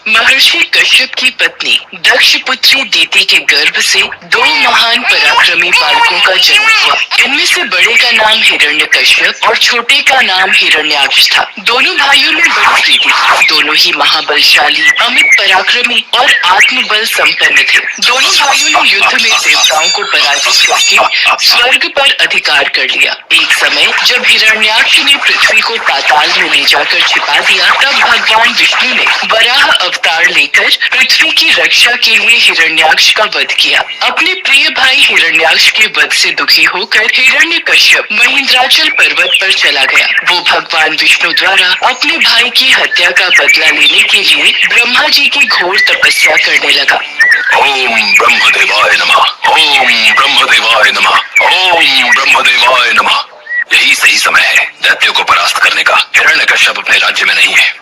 महर्षि कश्यप की पत्नी दक्ष पुत्री दीति के गर्भ से दो महान पराक्रमी बालकों का जन्म हुआ। इनमें से बड़े का नाम हिरण्यकश्यप और छोटे का नाम हिरण्याक्ष था। दोनों भाइयों में बड़ी प्रीति थी। दोनों ही महाबलशाली, अमित पराक्रमी और आत्मबल संपन्न थे। दोनों भाइयों ने युद्ध में देवताओं को पराजित करके स्वर्ग पर अधिकार कर लिया। एक समय जब हिरण्याक्ष ने पृथ्वी को पाताल में ले जाकर छिपा दिया, तब भगवान विष्णु ने वराह अवतार लेकर पृथ्वी की रक्षा के लिए हिरण्याक्ष का वध किया। अपने प्रिय भाई हिरण्याक्ष के वध से दुखी होकर हिरण्यकश्यप महेंद्राचल पर्वत पर चला गया। वो भगवान विष्णु द्वारा अपने भाई की हत्या का बदला लेने के लिए ब्रह्मा जी की घोर तपस्या करने लगा। ओम ब्रह्मदेवाय नमः। ओम ब्रह्मदेवाय नमः। ओम ब्रह्मदेवाय नमः। यही सही समय है दैत्यों को परास्त करने का। हिरण्यकश्यप अपने राज्य में नहीं है।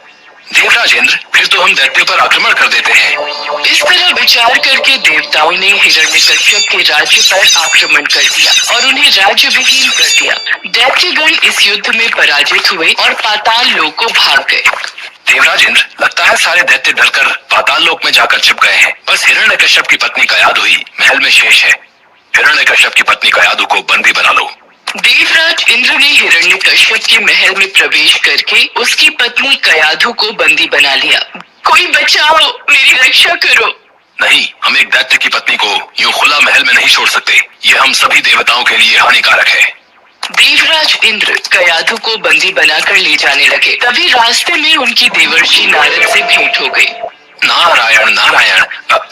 देवराज इंद्र, फिर तो हम दैत्यों पर आक्रमण कर देते हैं। इस तरह विचार करके देवताओं ने हिरण्यकश्यप के राज्य पर आक्रमण कर दिया और उन्हें राज्य विहीन कर दिया। दैत्यगण इस युद्ध में पराजित हुए और पाताल लोक को भाग गए। देवराज इंद्र, लगता है सारे दैत्य डरकर पाताल लोक में जाकर छिप गए हैं। बस हिरण्यकश्यप की पत्नी कयाधु ही महल में शेष है। हिरण्यकश्यप की पत्नी कयाधु को बंदी बना लो। देवराज इंद्र ने हिरण्यकश्यप के महल में प्रवेश करके उसकी पत्नी कयाधु को बंदी बना लिया। कोई बचाओ, मेरी रक्षा करो। नहीं, हम एक दैत्य की पत्नी को यूं खुला महल में नहीं छोड़ सकते। ये हम सभी देवताओं के लिए हानिकारक है। देवराज इंद्र कयाधु को बंदी बनाकर ले जाने लगे। तभी रास्ते में उनकी देवर्षि नारद से भेंट हो गई। नारायण नारायण।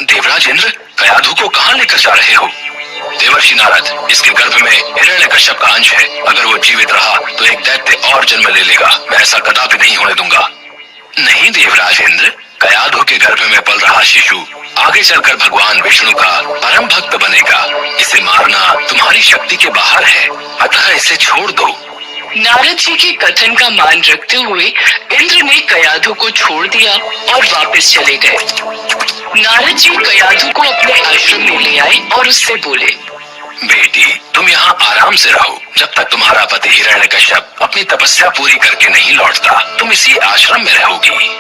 देवराज इंद्र, कयाधु को कहाँ लेकर जा रहे हो? देवर्षि नारद, इसके गर्भ में हिरण्यकश्यप का अंश है। अगर वो जीवित रहा तो एक दैत्य और जन्म ले लेगा। मैं ऐसा कदापि नहीं होने दूंगा। नहीं देवराज इंद्र, कयाधु के गर्भ में पल रहा शिशु आगे चलकर भगवान विष्णु का परम भक्त बनेगा। इसे मारना तुम्हारी शक्ति के बाहर है, अतः इसे छोड़ दो। नारद जी के कथन का मान रखते हुए इंद्र ने कयाधु को छोड़ दिया और वापस चले गए। नारद जी कयाधु को अपने आश्रम में ले आए और उससे बोले, बेटी, तुम यहाँ आराम से रहो जब तक तुम्हारा पति हिरण्यकश्यप अपनी तपस्या पूरी करके नहीं लौटता। तुम इसी आश्रम में रहोगी।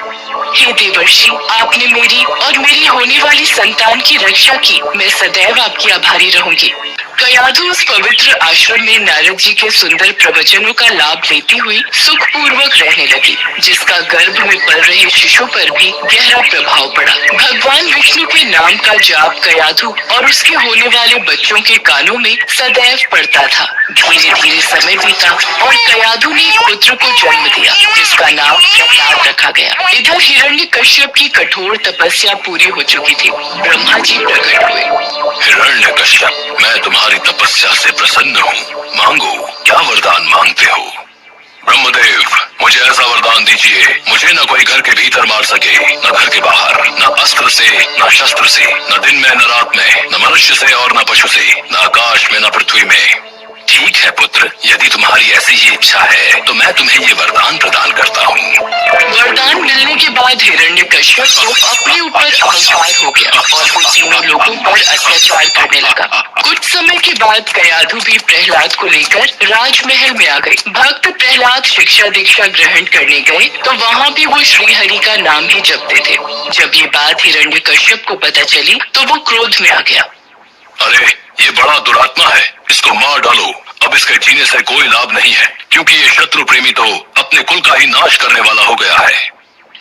हे देवर्षि, आपने मेरी और मेरी होने वाली संतान की रक्षा की। मैं सदैव आपकी आभारी रहूंगी। कयाधु उस पवित्र आश्रम में नारद जी के सुंदर प्रवचनों का लाभ लेती हुई सुख पूर्वक रहने लगी, जिसका गर्भ में पल रहे शिशु पर भी गहरा प्रभाव पड़ा। भगवान विष्णु के नाम का जाप कयाधु और उसके होने वाले बच्चों के कानों में सदैव पड़ता था। धीरे धीरे समय बीता और कयाधु ने एक पुत्र को जन्म दिया, जिसका नाम प्रहलाद रखा गया। इधर हिरण्यकश्यप की कठोर तपस्या पूरी हो चुकी थी। ब्रह्मा जी प्रकट हुए। हिरण्यकश्यप, मैं तुम्हारी तपस्या से प्रसन्न हूँ। मांगो, क्या वरदान मांगते हो? ब्रह्मदेव, मुझे ऐसा वरदान दीजिए, मुझे न कोई घर के भीतर मार सके, न घर के बाहर, न अस्त्र से, न शस्त्र से, न दिन में, न रात में, न मनुष्य से और न पशु से, न आकाश में, न पृथ्वी में। ठीक है पुत्र, यदि तुम्हारी ऐसी ही इच्छा है तो मैं तुम्हें ये वरदान प्रदान करता हूँ। वरदान मिलने के बाद हिरण्यकश्यप को अपने ऊपर अहंकार हो गया और वो तीनों लोगों पर अत्याचार करने लगा। कुछ समय के बाद कयाधु भी प्रहलाद को लेकर राजमहल में आ गई। भक्त प्रहलाद शिक्षा दीक्षा ग्रहण करने गए तो वहाँ भी वो श्री हरि का नाम ही जपते थे। जब ये बात हिरण्यकश्यप को पता चली तो वो क्रोध में आ गया। अरे, ये बड़ा दुरात्मा है, इसको मार डालो। अब इसके जीने से कोई लाभ नहीं है, क्योंकि ये शत्रु प्रेमी तो अपने कुल का ही नाश करने वाला हो गया है।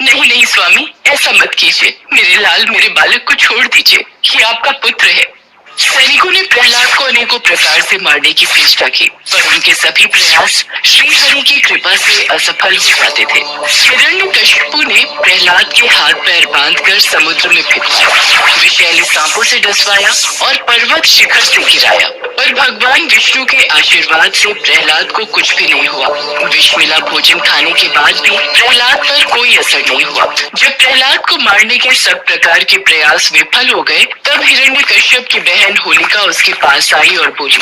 नहीं नहीं स्वामी, ऐसा मत कीजिए। मेरे लाल, मेरे बालक को छोड़ दीजिए। ये आपका पुत्र है। सैनिकों ने प्रहलाद को अनेकों प्रकार से मारने की चेष्टा की, पर उनके सभी प्रयास श्री हरि की कृपा से असफल हो जाते थे। हिरण्यकश्यपु ने प्रहलाद के हाथ पैर बांधकर समुद्र में फेंका, विषैले सांपों से डसवाया और पर्वत शिखर से गिराया, पर भगवान विष्णु के आशीर्वाद से प्रहलाद को कुछ भी नहीं हुआ। विष मिला भोजन खाने के बाद भी प्रहलाद पर कोई असर नहीं हुआ। जब प्रहलाद को मारने के सब प्रकार के प्रयास विफल हो गए, तब हिरण्यकश्यप की बहन होलिका उसके पास आई और बोली,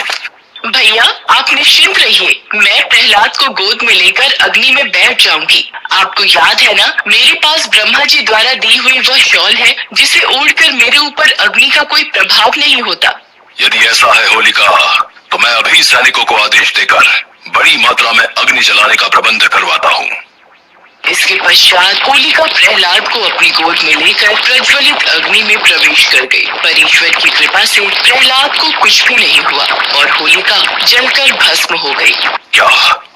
भैया आप निश्चिंत रहिए, मैं प्रहलाद को गोद में लेकर अग्नि में बैठ जाऊंगी। आपको याद है ना, मेरे पास ब्रह्मा जी द्वारा दी हुई वह शॉल है, जिसे ओढ़कर मेरे ऊपर अग्नि का कोई प्रभाव नहीं होता। यदि ऐसा है होलिका, तो मैं अभी सैनिकों को आदेश देकर बड़ी मात्रा में अग्नि जलाने का प्रबंध करवाता हूँ। इसके पश्चात होलिका प्रहलाद को अपनी गोद में लेकर प्रज्वलित अग्नि में प्रवेश कर गई। पर ईश्वर की कृपा से प्रहलाद को कुछ भी नहीं हुआ और होलिका जलकर भस्म हो गई। क्या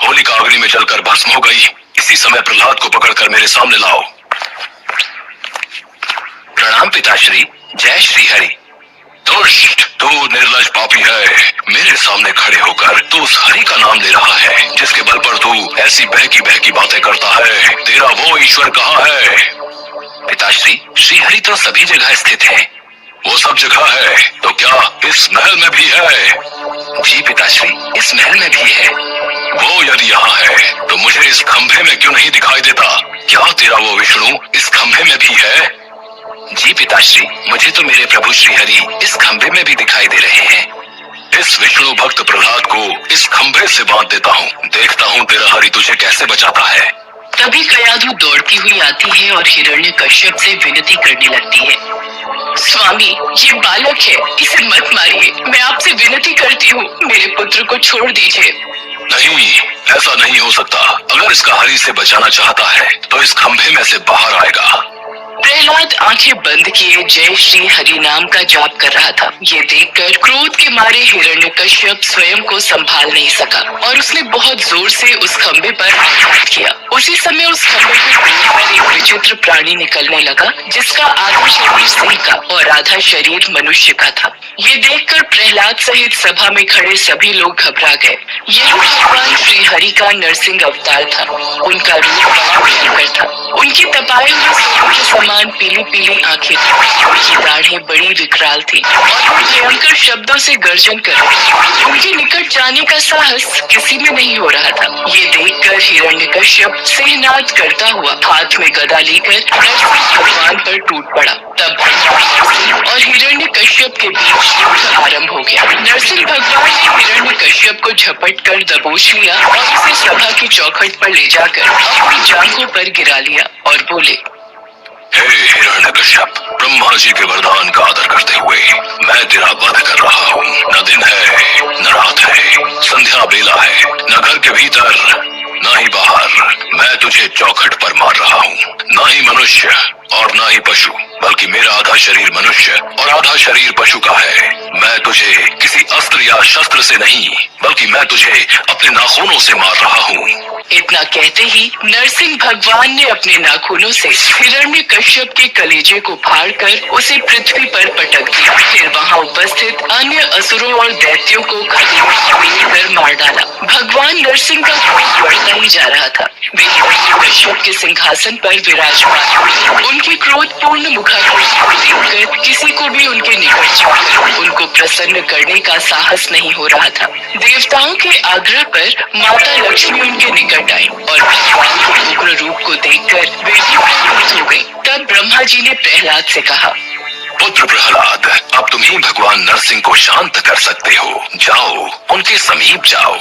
होलिका अग्नि में जलकर भस्म हो गई? इसी समय प्रहलाद को पकड़कर मेरे सामने लाओ। प्रणाम पिताश्री। जय श्री हरि। दुष्ट, तू निर्लज पापी है। मेरे सामने खड़े होकर तू उस हरि का नाम ले रहा है जिसके बल पर तू ऐसी बहकी बहकी बातें करता है। तेरा वो ईश्वर कहाँ है? पिताश्री, श्री हरि तो सभी जगह स्थित है। वो सब जगह है तो क्या इस महल में भी है? जी पिताश्री, इस महल में भी है। वो यदि यहाँ है तो मुझे इस खंभे में क्यों नहीं दिखाई देता? क्या तेरा वो विष्णु इस खंभे में भी है? जी पिताश्री, मुझे तो मेरे प्रभु श्री हरि इस खंभे में भी दिखाई दे रहे हैं। इस विष्णु भक्त प्रहलाद को इस खंभे से बांध देता हूँ। देखता हूँ तेरा हरि तुझे कैसे बचाता है। तभी कयाधु दौड़ती हुई आती है और हिरण्यकश्यप से विनती करने लगती है। स्वामी, ये बालक है, इसे मत मारिए। मैं आपसे विनती करती हूँ, मेरे पुत्र को छोड़ दीजिए। नहीं, ऐसा नहीं हो सकता। अगर इसका हरि से बचाना चाहता है तो इस खंभे में से बाहर आएगा। प्रहलाद आंखें बंद किए जय श्री हरि नाम का जाप कर रहा था। ये देखकर क्रोध के मारे हिरण्यकश्यप स्वयं को संभाल नहीं सका और उसने बहुत जोर से उस खंभे पर आघात किया। उसी समय उस खंभे के टूट पर एक विचित्र प्राणी निकलने लगा जिसका आधा शरीर सिंह का और आधा शरीर मनुष्य का था। ये देखकर प्रहलाद सहित सभा में खड़े सभी लोग घबरा गए। यह भगवान श्री हरि का नरसिंह अवतार था। उनका रूप बड़ा भयंकर था। उनकी तपाए हुए सोने के समान पीली पीली आंखें थी। उनकी दाढ़ें बड़ी विकराल थी और वो भयंकर शब्दों से गर्जन कर रहे थे। उनके निकट जाने का साहस किसी में नहीं हो रहा था। ये देखकर हिरण्यकश्यप सिंहनाद करता हुआ हाथ में गदा लेकर नरसिंह भगवान पर टूट पड़ा। तब भगवान और हिरण्यकश्यप के बीच युद्ध आरंभ हो गया। नरसिंह भगवान ने हिरण्यकश्यप को झपट कर दबोच लिया और उसे सभा की चौखट पर ले जाकर अपनी जांघों पर गिरा लिया और बोले, हे हिरण्यकश्यप, ब्रह्मा जी के वरदान का आदर करते हुए मैं तेरा वध कर रहा हूँ। न दिन है न रात है, संध्या बेला है, न घर के भीतर न ही बाहर। मैं तुझे चौखट पर मार रहा हूँ। न ही मनुष्य और न ही पशु, बल्कि मेरा आधा शरीर मनुष्य और आधा शरीर पशु का है। मैं तुझे किसी अस्त्र या शस्त्र से नहीं, बल्कि मैं तुझे अपने नाखूनों से मार रहा हूँ। इतना कहते ही नरसिंह भगवान ने अपने नाखूनों से हिरण्यकश्यप के कलेजे को फाड़कर उसे पृथ्वी पर पटक दिया। फिर वहां उपस्थित अन्य असुरों और दैत्यों को खदेड़ कर मार डाला। भगवान नरसिंह का क्रोध बढ़ता ही जा रहा था। वे हिरण्यकश्यप के सिंहासन पर विराजमान हुए। उनके क्रोधपूर्ण मुखाकृति को देखकर किसी को भी उनके निकट जाकर उनको प्रसन्न करने का साहस नहीं हो रहा था। देवताओं के आग्रह पर माता लक्ष्मी उनके निकट आई और भगवान के उग्र रूप को देखकर वे भी भयभीत हो गई। तब ब्रह्मा जी ने प्रहलाद से कहा, पुत्र प्रहलाद, अब तुम ही भगवान नरसिंह को शांत कर सकते हो। जाओ, उनके समीप जाओ।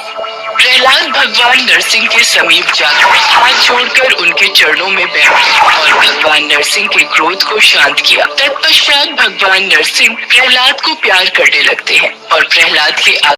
प्रहलाद भगवान नरसिंह के समीप जाकर हाथ जोड़कर उनके चरणों में बैठ गए और भगवान नरसिंह के क्रोध को शांत किया। तत्पश्चात भगवान नरसिंह प्रहलाद को प्यार करने लगते हैं और प्रहलाद के